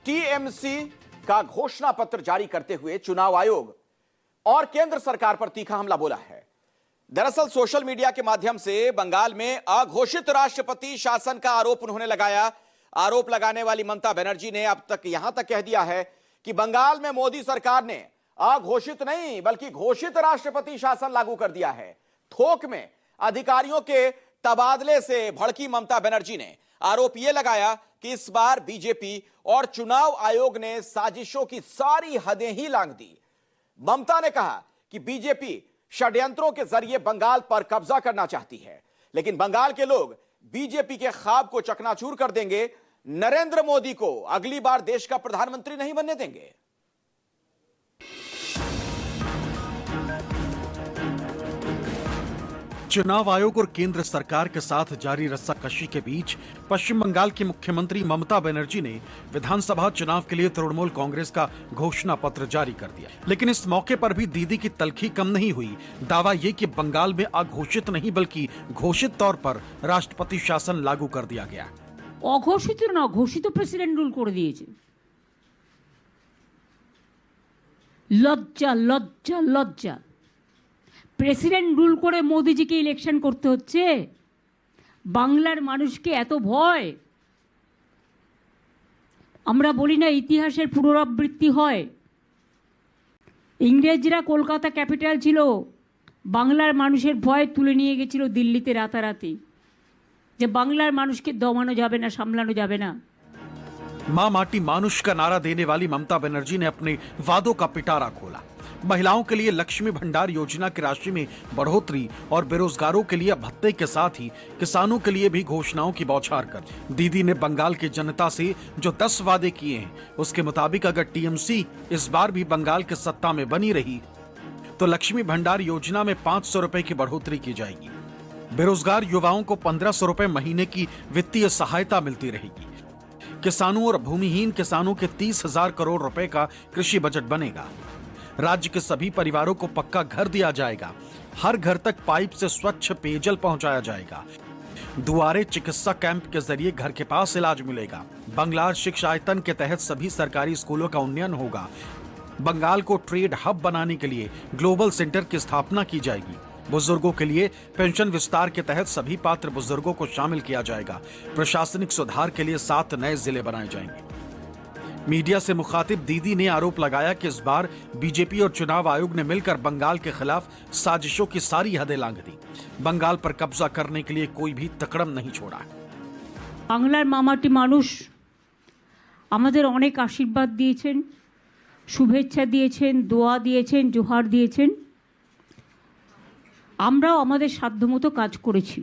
TMC का घोषणा पत्र जारी करते हुए चुनाव आयोग और केंद्र सरकार पर तीखा हमला बोला है। दरअसल सोशल मीडिया के माध्यम से बंगाल में अघोषित राष्ट्रपति शासन का आरोप उन्होंने लगाया। आरोप लगाने वाली ममता बनर्जी ने अब तक यहां तक कह दिया है कि बंगाल में मोदी सरकार ने अघोषित नहीं बल्कि घोषित राष्ट्रपति शासन लागू कर दिया है। थोक में अधिकारियों के तबादले से भड़की ममता बनर्जी ने आरोप यह लगाया कि इस बार बीजेपी और चुनाव आयोग ने साजिशों की सारी हदें ही लांघ दी। ममता ने कहा कि बीजेपी षड्यंत्रों के जरिए बंगाल पर कब्जा करना चाहती है, लेकिन बंगाल के लोग बीजेपी के ख्वाब को चकनाचूर कर देंगे। नरेंद्र मोदी को अगली बार देश का प्रधानमंत्री नहीं बनने देंगे। चुनाव आयोग और केंद्र सरकार के साथ जारी रस्साकशी के बीच पश्चिम बंगाल की मुख्यमंत्री ममता बनर्जी ने विधानसभा चुनाव के लिए तृणमूल कांग्रेस का घोषणा पत्र जारी कर दिया। लेकिन इस मौके पर भी दीदी की तल्खी कम नहीं हुई। दावा ये कि बंगाल में अघोषित नहीं बल्कि घोषित तौर पर राष्ट्रपति शासन लागू कर दिया गया। अघोषित ना घोषित प्रेसिडेंट रूल कर दिए। लज्जा लज्जा लज्जा। প্রেসিডেন্ট রুল করে মোদিজিকে ইলেকশন করতে হচ্ছে। বাংলার মানুষকে এত ভয়। আমরা বলি না ইতিহাসের পুনরাবৃত্তি হয়। ইংরেজরা কলকাতা ক্যাপিটাল ছিল, বাংলার মানুষের ভয় তুলে নিয়ে গেছিল দিল্লিতে রাতারাতি, যে বাংলার মানুষকে দমানো যাবে না, সামলানো যাবে না। मां माटी मानुष का नारा देने वाली ममता बनर्जी ने अपने वादों का पिटारा खोला। महिलाओं के लिए लक्ष्मी भंडार योजना की राशि में बढ़ोतरी और बेरोजगारों के लिए भत्ते के साथ ही किसानों के लिए भी घोषणाओं की बौछार कर दीदी ने बंगाल की जनता से जो 10 वादे किए हैं उसके मुताबिक अगर टीएमसी इस बार भी बंगाल के सत्ता में बनी रही तो लक्ष्मी भंडार योजना में 500 रुपए की बढ़ोतरी की जाएगी। बेरोजगार युवाओं को 1500 रुपए महीने की वित्तीय सहायता मिलती रहेगी। किसानों और भूमिहीन किसानों के 30,000 करोड़ रुपए का कृषि बजट बनेगा। राज्य के सभी परिवारों को पक्का घर दिया जाएगा। हर घर तक पाइप से स्वच्छ पेयजल पहुंचाया जाएगा। दुआरे चिकित्सा कैंप के जरिए घर के पास इलाज मिलेगा। बंगलार शिक्षायतन के तहत सभी सरकारी स्कूलों का उन्नयन होगा। बंगाल को ट्रेड हब बनाने के लिए ग्लोबल सेंटर की स्थापना की जाएगी। बुजुर्गों के लिए पेंशन विस्तार के तहत सभी पात्र बुजुर्गों को शामिल किया जाएगा। प्रशासनिक सुधार के लिए 7 नए जिले बनाए जाएंगे। मीडिया से मुखातिब दीदी ने आरोप लगाया कि इस बार बीजेपी और चुनाव आयोग ने मिलकर बंगाल के खिलाफ साजिशों की सारी हदें लांघ दी। बंगाल पर कब्जा करने के लिए कोई भी तकड़म नहीं छोड़ा। বাংলার মামাটি মানুষ আমাদের অনেক আশীর্বাদ দিয়েছেন, শুভেচ্ছা দিয়েছেন, দোয়া দিয়েছেন, জোহার দিয়েছেন। আমরাও আমাদের সাধ্যমতো কাজ করেছি।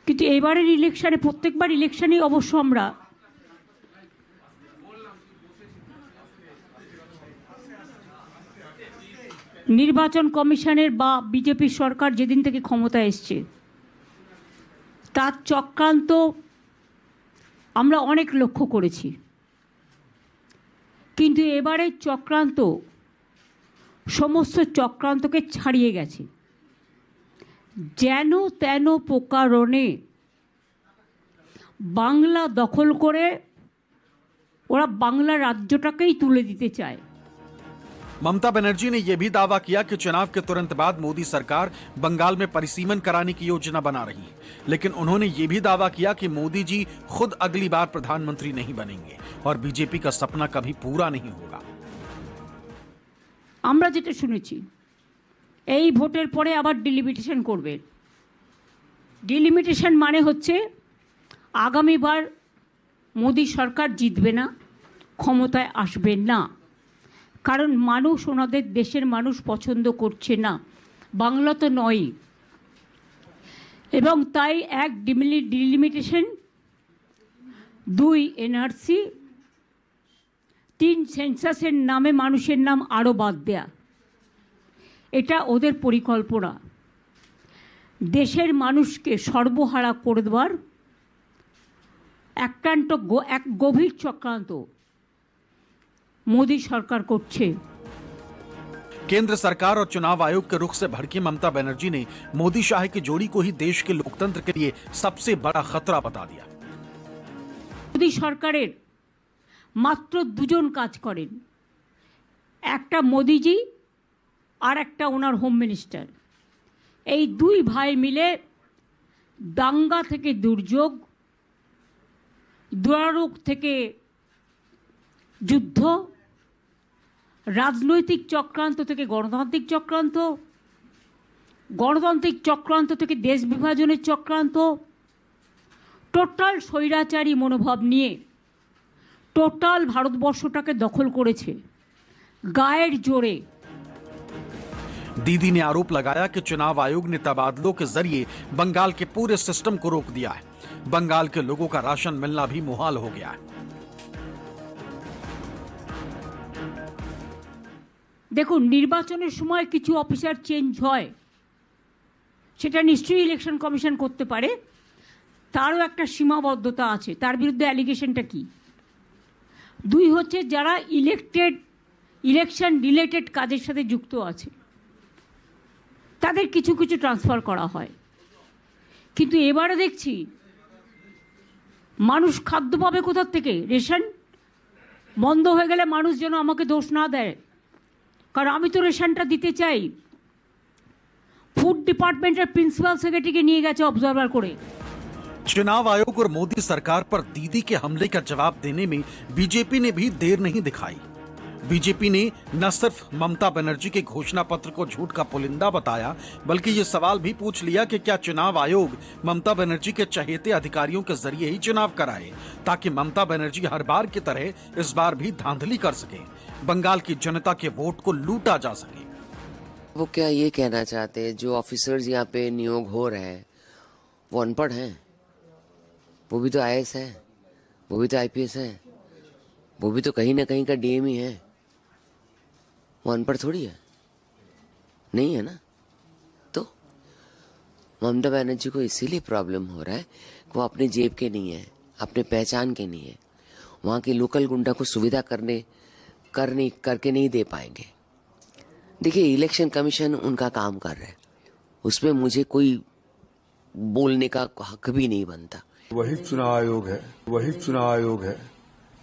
কিন্তু এবারের ইলেকশনে, প্রত্যেকবার ইলেকশনে অবশ্য আমরা নির্বাচন কমিশনের বা বিজেপি সরকার যেদিন থেকে ক্ষমতা এসছে তার চক্রান্ত আমরা অনেক লক্ষ্য করেছি। কিন্তু এবারের চক্রান্ত সমস্ত চক্রান্তকে ছাড়িয়ে গেছে। যেন তেন প্রকারণে বাংলা দখল করে ওরা বাংলা রাজ্যটাকেই তুলে দিতে চায়। ममता बनर्जी ने यह भी दावा किया कि चुनाव के तुरंत बाद मोदी सरकार बंगाल में परिसीमन कराने की योजना बना रही है। लेकिन उन्होंने यह भी दावा किया कि मोदी जी खुद अगली बार प्रधानमंत्री नहीं बनेंगे और बीजेपी का सपना कभी पूरा नहीं होगा। আমরা যেটা শুনেছি এই ভোটের পরে আবার ডিলিমিটেশন করবে। ডিলিমিটেশন মানে হচ্ছে আগামীবার মোদি সরকার জিতবে না, ক্ষমতায় আসবে না, কারণ মানুষ ওনাদের দেশের মানুষ পছন্দ করছে না, বাংলা তো নয়। এবং তাই 1 ডিলিমিটেশন, 2 এনআরসি, 3 সেন্সাসের নামে মানুষের নাম আরও বাদ দেয়া, এটা ওদের পরিকল্পনা। দেশের মানুষকে সর্বহারা করে দেওয়ার এক গভীর চক্রান্ত मोदी सरकार করছে। केंद्र सरकार और चुनाव आयोग के रुख से भड़की ममता बनर्जी ने मोदी शाह की जोड़ी को ही देश के लोकतंत्र के लिए सबसे बड़ा खतरा बता दिया। मोदी सरकारेर মাত্র দুজন কাজ করেন, একটা মোদিজি আর একটা ওনার হোম মিনিস্টার। এই দুই ভাই মিলে দাঙ্গা থেকে দুর্যোগ, দুরারোগ থেকে যুদ্ধ, রাজনৈতিক চক্রান্ত থেকে গণতান্ত্রিক চক্রান্ত, গণতান্ত্রিক চক্রান্ত থেকে দেশ বিভাজনের চক্রান্ত, টোটাল স্বৈরাচারী মনোভাব নিয়ে টোটাল ভারতবর্ষটাকে দখল করেছে গায়ের জোরে। दीदी ने आरोप लगाया कि चुनाव आयोग ने तबादलों के जरिए बंगाल के पूरे सिस्टम को रोक दिया है। बंगाल के लोगों का राशन मिलना भी मुहाल हो गया है। দেখুন, নির্বাচনের সময় কিছু অফিসার চেঞ্জ হয়, সেটা নিশ্চয়ই ইলেকশন কমিশন করতে পারে, তারও একটা সীমাবদ্ধতা আছে। তার বিরুদ্ধে অ্যালিগেশনটা কি? দুই হচ্ছে যারা ইলেকশন রিলেটেড কাজের সাথে যুক্ত আছে তাদের কিছু কিছু ট্রান্সফার করা হয়, কিন্তু এবারে দেখছি মানুষ খাদ্য পাবে কোথার থেকে? রেশন বন্ধ হয়ে গেলে মানুষ যেন আমাকে দোষ না দেয়, কারণ আমি তো রেশনটা দিতে চাই। ফুড ডিপাर्टमेंटेর प्रिंसिपल सेक्रेटरी নিয়ে গেছে অবজার্ভার করে। चुनाव आयोग और मोदी सरकार पर दीदी के हमले का जवाब देने में बीजेपी ने भी देर नहीं दिखाई। बीजेपी ने न सिर्फ ममता बनर्जी के घोषणा पत्र को झूठ का पुलिंदा बताया, बल्कि ये सवाल भी पूछ लिया कि क्या चुनाव आयोग ममता बनर्जी के चहेते अधिकारियों के जरिए ही चुनाव कराए, ताकि ममता बनर्जी हर बार की तरह इस बार भी धांधली कर सके, बंगाल की जनता के वोट को लूटा जा सके। वो क्या ये कहना चाहते हैं जो ऑफिसर्स यहाँ पे नियोग हो रहे हैं वो अनपढ़ हैं? वो भी तो IAS है, वो भी तो IPS है, वो भी तो कहीं ना कहीं का DM ही है। वो अनपढ़ थोड़ी है, नहीं है ना? तो ममता बनर्जी को इसीलिए प्रॉब्लम हो रहा है कि वो अपने जेब के नहीं है, अपने पहचान के नहीं है। वहाँ के लोकल गुंडा को सुविधा करके नहीं दे पाएंगे। देखिए, इलेक्शन कमीशन उनका काम कर रहा है, उसमें मुझे कोई बोलने का हक भी नहीं बनता। वही चुनाव आयोग है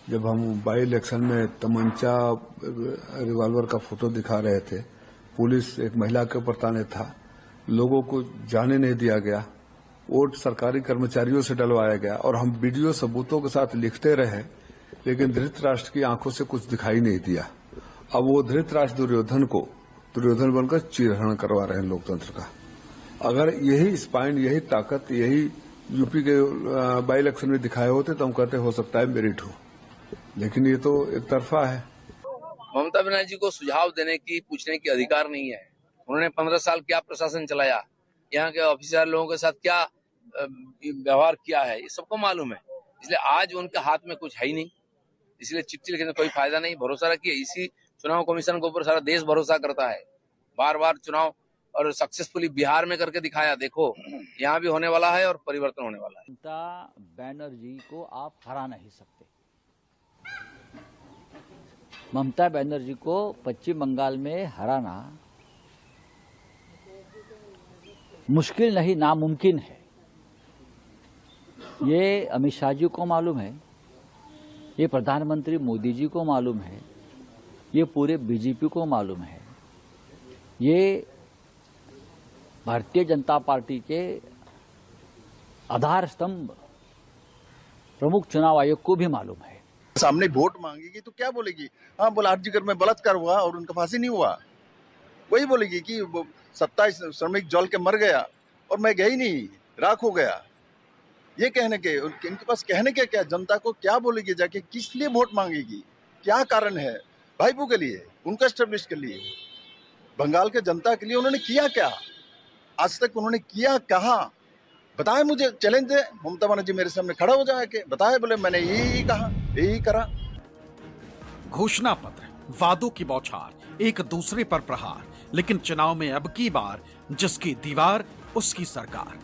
जब हम बाई इलेक्शन में तमंचा रिवॉल्वर का फोटो दिखा रहे थे, पुलिस एक महिला के ऊपर ताने था, लोगों को जाने नहीं दिया गया, वोट सरकारी कर्मचारियों से डलवाया गया, और हम वीडियो सबूतों के साथ लिखते रहे, लेकिन धृतराष्ट्र की आंखों से कुछ दिखाई नहीं दिया। अब वो धृतराष्ट्र दुर्योधन बनकर चीरहरण करवा रहे हैं लोकतंत्र का। अगर यही स्पाइन, यही ताकत, यही यूपी के बाई इलेक्शन में दिखाए होते तो हम कहते हो सकता है मेरिट हो, लेकिन ये तो एक तरफा है। ममता बनर्जी को सुझाव देने की, पूछने की अधिकार नहीं है। उन्होंने 15 साल क्या प्रशासन चलाया, यहाँ के ऑफिसर लोगों के साथ क्या व्यवहार किया है, ये सबको मालूम है। इसलिए आज उनके हाथ में कुछ है ही नहीं, इसलिए चिट्ठी लिखने कोई फायदा नहीं। भरोसा रखिए, इसी चुनाव कमीशन के ऊपर सारा देश भरोसा करता है। बार बार चुनाव और सक्सेसफुली बिहार में करके दिखाया, देखो यहाँ भी होने वाला है और परिवर्तन होने वाला है। ममता बनर्जी को आप हरा नहीं सकते। ममता बनर्जी को पश्चिम बंगाल में हराना मुश्किल नहीं, नामुमकिन है। ये अमित शाह जी को मालूम है, ये प्रधानमंत्री मोदी जी को मालूम है, ये पूरे बीजेपी को मालूम है, ये भारतीय जनता पार्टी के आधार स्तंभ प्रमुख चुनाव आयोग को भी मालूम है। सामने वोट मांगेगी तो क्या बोलेगी? हाँ, बलात्कार में बलात्कार हुआ और उनका फांसी नहीं हुआ, वही बोलेगी कि 27 श्रमिक जल के मर गया और मैं गई नहीं, राख हो गया। ये कहने के इनके पास कहने के क्या? जनता को क्या बोलेगी जाके? किस लिए वोट मांगेगी? क्या कारण है? भाईपो के लिए, उनका एस्टेब्लिश के लिए, बंगाल के जनता के लिए उन्होंने किया क्या? आज तक उन्होंने किया कहाँ? बताए मुझे, चैलेंज दे ममता बनर्जी मेरे सामने खड़ा हो जाए के बताए, बोले मैंने यही कहा, यही करा। घोषणा पत्र, वादों की बौछार, एक दूसरे पर प्रहार, लेकिन चुनाव में अब की बार जिसकी दीवार उसकी सरकार।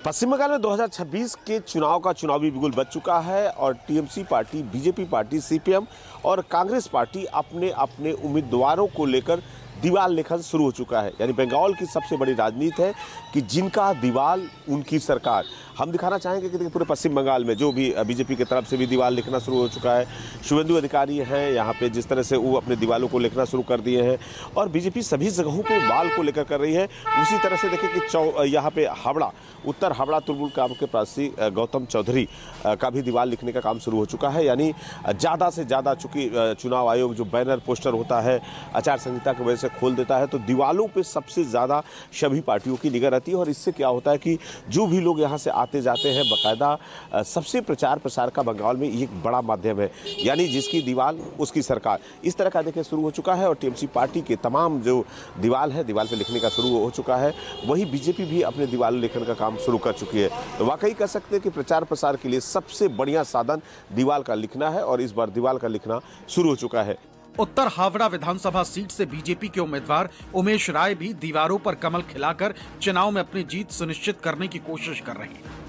पश्चिम बंगाल में 2026 के चुनाव का चुनावी बिगुल बज चुका है और TMC party, BJP party, CPM और कांग्रेस पार्टी अपने अपने उम्मीदवारों को लेकर दीवार लेखन शुरू हो चुका है। यानी बंगाल की सबसे बड़ी राजनीति है कि जिनका दीवार उनकी सरकार। हम दिखाना चाहेंगे कि देखिए पूरे पश्चिम बंगाल में जो भी बीजेपी की तरफ से भी दीवार लिखना शुरू हो चुका है। शुभेंदु अधिकारी हैं यहाँ पे, जिस तरह से वो अपने दीवारों को लिखना शुरू कर दिए हैं और बीजेपी सभी जगहों पे वाल को लेकर कर रही है। उसी तरह से देखिए कि यहाँ पे हावड़ा, उत्तर हावड़ा तृणमूल कांग्रेस के प्रार्थी गौतम चौधरी का भी दीवार लिखने का काम शुरू हो चुका है। यानी ज़्यादा से ज़्यादा, चूंकि चुनाव आयोग जो बैनर पोस्टर होता है आचार संहिता की वजह से खोल देता है, तो दीवारों पे सबसे ज़्यादा सभी पार्टियों की निगाह रहती है। और इससे क्या होता है कि जो भी लोग यहाँ से आते जाते हैं, बाकायदा सबसे प्रचार प्रसार का बंगाल में एक बड़ा माध्यम है। यानी जिसकी दीवार उसकी सरकार, इस तरह का देखिए शुरू हो चुका है। और टीएमसी पार्टी के तमाम जो दीवार है, दीवार पे लिखने का शुरू हो चुका है। वही बीजेपी भी अपने दीवार लिखने का काम शुरू कर चुकी है। तो वाकई कह सकते हैं कि प्रचार प्रसार के लिए सबसे बढ़िया साधन दीवार का लिखना है और इस बार दीवार का लिखना शुरू हो चुका है। उत्तर हावड़ा विधानसभा सीट से बीजेपी के उम्मीदवार उमेश राय भी दीवारों पर कमल खिलाकर चुनाव में अपनी जीत सुनिश्चित करने की कोशिश कर रहे हैं।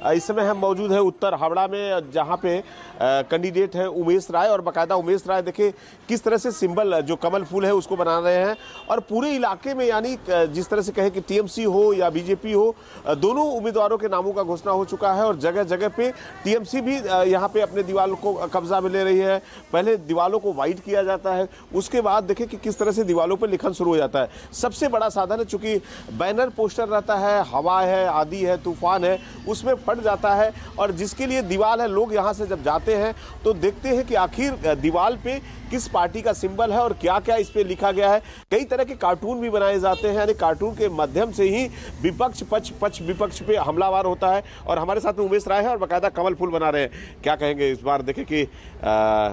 इस समय हम मौजूद हैं उत्तर हावड़ा में, जहां पे कैंडिडेट हैं उमेश राय। और बाकायदा उमेश राय देखिए किस तरह से सिंबल जो कमल फूल है उसको बना रहे हैं। और पूरे इलाके में, यानी जिस तरह से कहें कि टीएमसी हो या बीजेपी हो, दोनों उम्मीदवारों के नामों का घोषणा हो चुका है। और जगह जगह पे टीएमसी भी यहाँ पे अपने दीवारों को कब्जा में ले रही है। पहले दीवारों को वाइट किया जाता है, उसके बाद देखिए कि किस तरह से दीवारों पर लिखन शुरू हो जाता है। सबसे बड़ा साधन है, चूंकि बैनर पोस्टर रहता है, हवा है, आंधी है, तूफान है, उसमें फट जाता है। और जिसके लिए दीवार है, लोग यहाँ से जब जाते हैं तो देखते हैं कि आखिर दीवार पे किस पार्टी का सिंबल है और क्या क्या इस पे लिखा गया है। कई तरह के कार्टून भी बनाए जाते हैं, यानी कार्टून के माध्यम से ही विपक्ष पक्ष विपक्ष पे हमलावर होता है। और हमारे साथ में उमेश राय है और बाकायदा कमल फूल बना रहे हैं। क्या कहेंगे इस बार? देखें कि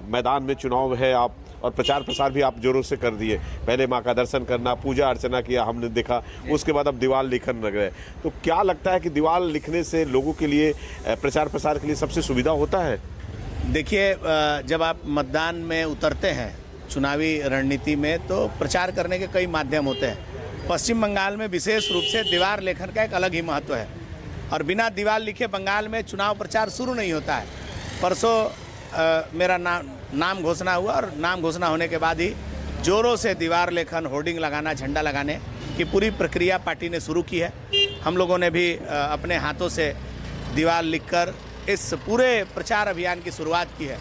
मैदान में चुनाव है, आप और प्रचार प्रसार भी आप जोरों से कर दिए। पहले माँ का दर्शन करना, पूजा अर्चना किया हमने देखा, उसके बाद अब दीवार लिखन लग रहे। तो क्या लगता है कि दीवार लिखने से लोगों के लिए, प्रचार प्रसार के लिए सबसे सुविधा होता है? देखिए, जब आप मतदान में उतरते हैं चुनावी रणनीति में, तो प्रचार करने के कई माध्यम होते हैं। पश्चिम बंगाल में विशेष रूप से दीवार लेखन का एक अलग ही महत्व है और बिना दीवार लिखे बंगाल में चुनाव प्रचार शुरू नहीं होता है। परसों मेरा नाम घोषणा हुआ और नाम घोषणा होने के बाद ही जोरों से दीवार लेखन, होर्डिंग लगाना, झंडा लगाने की पूरी प्रक्रिया पार्टी ने शुरू की है। हम लोगों ने भी अपने हाथों से दीवार लिखकर इस पूरे प्रचार अभियान की शुरुआत की है।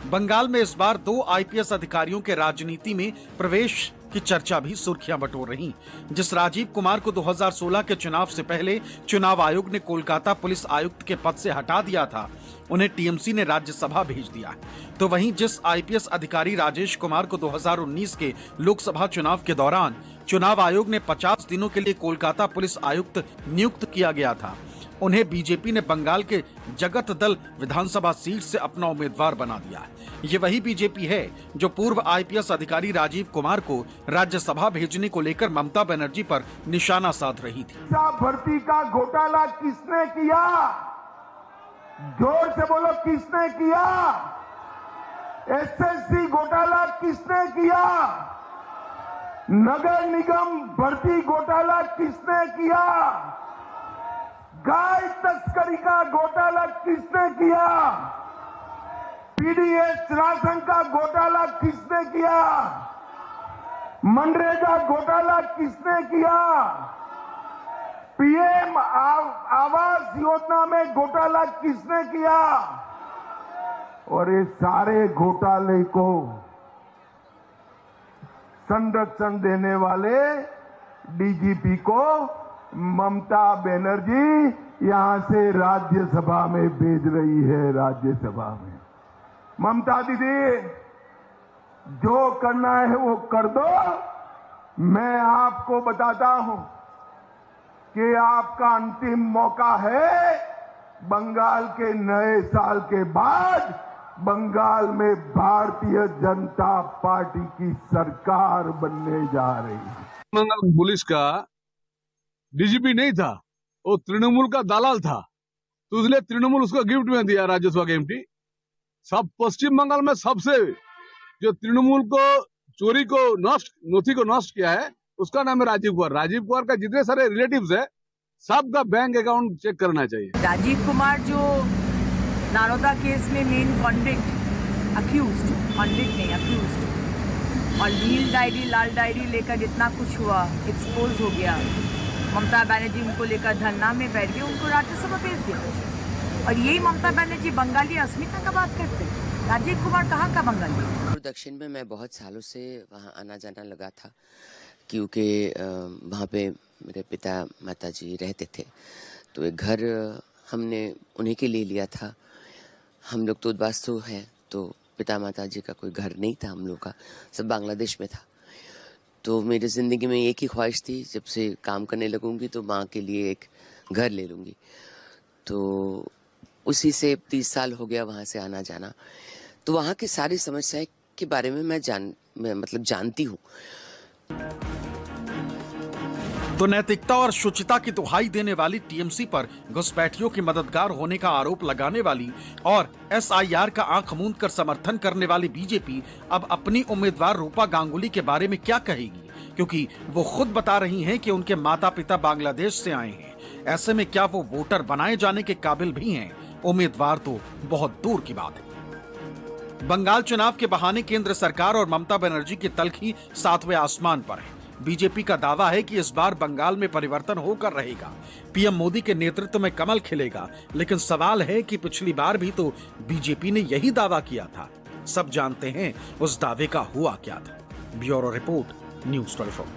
बंगाल में इस बार 2 आईपीएस अधिकारियों के राजनीति में प्रवेश की चर्चा भी सुर्खियां बटोर रही। जिस राजीव कुमार को 2016 के चुनाव से पहले चुनाव आयोग ने कोलकाता पुलिस आयुक्त के पद से हटा दिया था, उन्हें टीएमसी ने राज्यसभा भेज दिया। तो वहीं जिस आईपीएस अधिकारी राजेश कुमार को 2019 के लोकसभा चुनाव के दौरान चुनाव आयोग ने 50 दिनों के लिए कोलकाता पुलिस आयुक्त नियुक्त किया गया था, उन्हें बीजेपी ने बंगाल के जगत दल विधानसभा सीट से अपना उम्मीदवार बना दिया है। ये वही बीजेपी है जो पूर्व आईपीएस अधिकारी राजीव कुमार को राज्यसभा भेजने को लेकर ममता बनर्जी पर निशाना साध रही थी। भर्ती का घोटाला किसने किया? जोर से बोलो, किसने किया? एसएससी घोटाला किसने किया? नगर निगम भर्ती घोटाला किसने किया? गाय तस्करी का घोटाला किसने किया? पीडीएस राशन का घोटाला किसने किया? मनरेगा घोटाला किसने किया? पीएम आवास योजना में घोटाला किसने किया? और ये सारे घोटाले को संरक्षण देने वाले डीजीपी को ममता बनर्जी यहां से राज्यसभा में भेज रही है। राज्यसभा में ममता दीदी, जो करना है वो कर दो। मैं आपको बताता हूं कि आपका अंतिम मौका है। बंगाल के नए साल के बाद बंगाल में भारतीय जनता पार्टी की सरकार बनने जा रही है। बंगाल पुलिस का डीजीपी नहीं था, वो तृणमूल का दलाल था, तो इसलिए तृणमूल उसको गिफ्ट में दिया राज्यसभा के एमपी। सब पश्चिम बंगाल में सबसे जो तृणमूल को चोरी को नोथी को नष्ट किया है, उसका नाम है राजीव कुमार। राजीव कुमार का जितने सारे रिलेटिव्स है, सबका बैंक अकाउंट चेक करना चाहिए। राजीव कुमार जो नारोदा केस में मेन कॉन्विक्ट, अक्यूज्ड, कॉन्विक्ट नहीं अक्यूज्ड, और नील डायरी, लाल डायरी लेकर जितना कुछ हुआ, एक्सपोज हो गया, ममता बनर्जी उनको लेकर धरना में बैठ गए, उनको राज्यसभा भेज दिया। और यही ममता बनर्जी बंगाली अस्मिता का बात करते हैं। राजीव कुमार कहाँ का बंगाली? दक्षिण में मैं बहुत सालों से वहाँ आना जाना लगा था, क्योंकि वहाँ पे मेरे पिता माता जी रहते थे, तो एक घर हमने उन्हीं के लिए लिया था। हम लोग तो उद्वास्तु हैं, तो पिता माता जी का कोई घर नहीं था हम लोग का, सब बांग्लादेश में था। तो मेरी ज़िंदगी में एक ही ख्वाहिश थी, जब से काम करने लगूंगी तो माँ के लिए एक घर ले लूँगी। तो उसी से 30 साल हो गया वहाँ से आना जाना। तो वहाँ की सारी समस्याएं के बारे में मैं जानती हूँ। तो नैतिकता और शुचिता की दुहाई देने वाली टीएमसी पर घुसपैठियों की मददगार होने का आरोप लगाने वाली और एसआईआर का आंख मूंद कर समर्थन करने वाली बीजेपी अब अपनी उम्मीदवार रूपा गांगुली के बारे में क्या कहेगी, क्योंकि वो खुद बता रही हैं कि उनके माता पिता बांग्लादेश से आए हैं। ऐसे में क्या वो वोटर बनाए जाने के काबिल भी हैं? उम्मीदवार तो बहुत दूर की बात है। बंगाल चुनाव के बहाने केंद्र सरकार और ममता बनर्जी की तल्खी 7वें आसमान पर है। बीजेपी का दावा है कि इस बार बंगाल में परिवर्तन होकर रहेगा, पीएम मोदी के नेतृत्व में कमल खिलेगा। लेकिन सवाल है कि पिछली बार भी तो बीजेपी ने यही दावा किया था। सब जानते हैं उस दावे का हुआ क्या था। Bureau report, news 24।